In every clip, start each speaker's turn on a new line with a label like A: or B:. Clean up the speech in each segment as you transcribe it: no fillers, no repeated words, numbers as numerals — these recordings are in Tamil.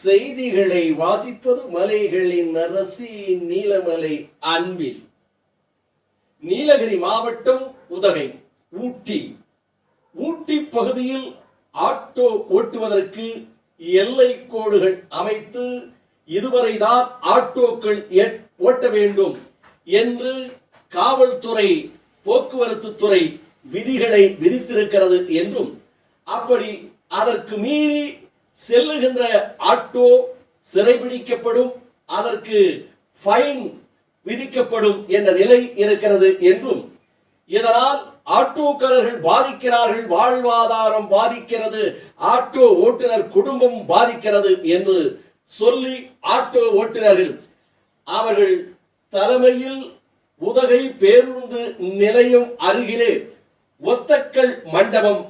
A: செய்திகளை வாசிப்பது மலைகளின் அரசி நீலமலை அன்பில். நீலகிரி மாவட்டம் உதகை ஊட்டி பகுதியில் ஆட்டோ ஓட்டுவதற்கு எல்லை கோடுகள் அமைத்து இதுவரைதான் ஆட்டோக்கள் ஓட்ட வேண்டும் என்று காவல்துறை போக்குவரத்து துறை விதிகளை விதித்திருக்கிறது என்றும், அப்படி அதற்கு மீறி செல்லுகின்ற ஆட்டோ சிறைபிடிக்கப்படும், அதற்கு ஃபைன் விதிக்கப்படும் என்ற நிலை இருக்கிறது என்றும், இதனால் ஆட்டோக்காரர்கள் பாதிக்கிறார்கள், வாழ்வாதாரம் பாதிக்கிறது, ஆட்டோ ஓட்டுநர் குடும்பம் பாதிக்கிறது என்று சொல்லி ஆட்டோ ஓட்டுநர்கள் அவர்கள் தலைமையில் உதகை பேருந்து நிலையம் அருகிலே ஒத்தக்கல் மண்டபம்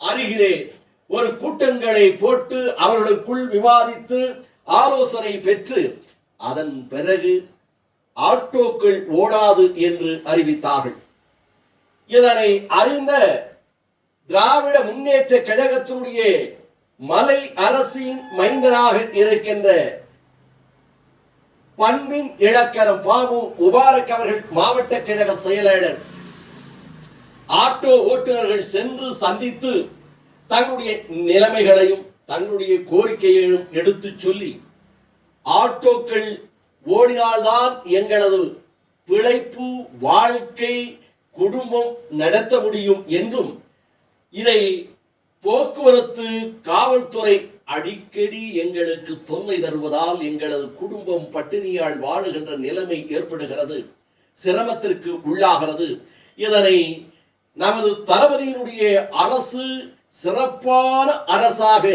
A: அருகிலே ஒரு கூட்டங்களை போட்டு அவர்களுக்குள் விவாதித்து ஆலோசனை பெற்று அதன் பிறகு ஆட்டோக்கள் ஓடாது என்று அறிவித்தார்கள். இதனை அறிந்த திராவிட முன்னேற்ற கழகத்தினுடைய மலை அரசின் மைந்தனாக இருக்கின்ற பண்பின் இலக்கணம் பாமு முபாரக் அவர்கள் மாவட்ட கழக செயலாளர் ஆட்டோ ஓட்டுநர்கள் சென்று சந்தித்து தங்களுடைய நிலைமைகளையும் தங்களுடைய கோரிக்கையையும் எடுத்து சொல்லி, ஆட்டோக்கள் ஓடினால்தான் எங்களது பிழைப்பு, வாழ்க்கை, குடும்பம் நடத்த முடியும் என்றும், இதை போக்குவரத்து காவல்துறை அடிக்கடி எங்களுக்கு தொல்லை தருவதால் எங்களது குடும்பம் பட்டினியால் வாழுகின்ற நிலைமை ஏற்படுகிறது, சிரமத்திற்கு உள்ளாகிறது. இதனை நமது தளபதியினுடைய அரசு சிறப்பான அரசாக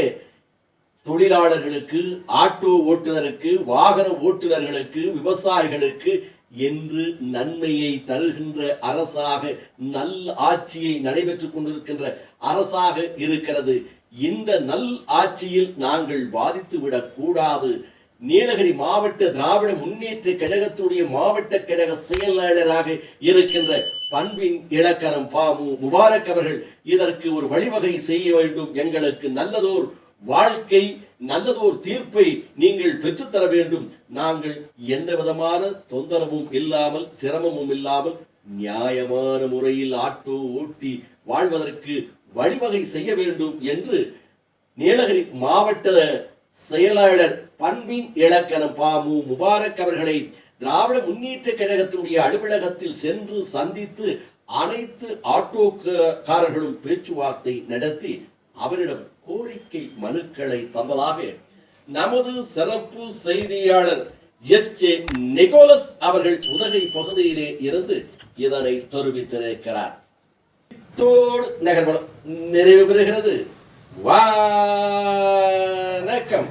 A: தொழிலாளர்களுக்கு, ஆட்டோ ஓட்டுநருக்கு, வாகன ஓட்டுநர்களுக்கு, விவசாயிகளுக்கு என்று நன்மையை தருகின்ற அரசாக, நல்ல ஆட்சியை நடைபெற்றுக் கொண்டிருக்கின்ற அரசாக இருக்கிறது. இந்த நல் ஆட்சியில் நாங்கள் பாதித்துவிடக் கூடாது. நீலகிரி மாவட்ட திராவிட முன்னேற்ற கழகத்துடைய மாவட்ட கழக செயலாளராக இருக்கின்ற பண்பின் இலக்கணம் பாமு முபாரக் அவர்கள் இதற்கு ஒரு வழிவகை செய்ய வேண்டும். எங்களுக்கு நல்லதோர் வாழ்க்கை, நல்லதோர் தீர்ப்பை நீங்கள் பெற்றுத்தர வேண்டும். நாங்கள் எந்த விதமான தொந்தரவும் இல்லாமல், சிரமமும் இல்லாமல் நியாயமான முறையில் ஆட்டோ ஓட்டி வாழ்வதற்கு வழிவகை செய்ய வேண்டும் என்று நீலகிரி மாவட்ட செயலாளர் பண்பின் இலக்கணம் பாமு முபாரக் அவர்களை திராவிட முன்னேற்ற கழகத்தினுடைய அலுவலகத்தில் சென்று சந்தித்து அனைத்து ஆட்டோக்காரர்களும் பேச்சுவார்த்தை நடத்தி அவரிடம் கோரிக்கை மனுக்களை தந்ததாக நமது சிறப்பு செய்தியாளர் எஸ்.ஜே. நிக்கோலஸ் அவர்கள் உதகை பகுதியிலே இருந்து இதனை தெரிவித்திருக்கிறார். இத்தோடு நகர்வலம் நிறைவு பெறுகிறது. வணக்கம்.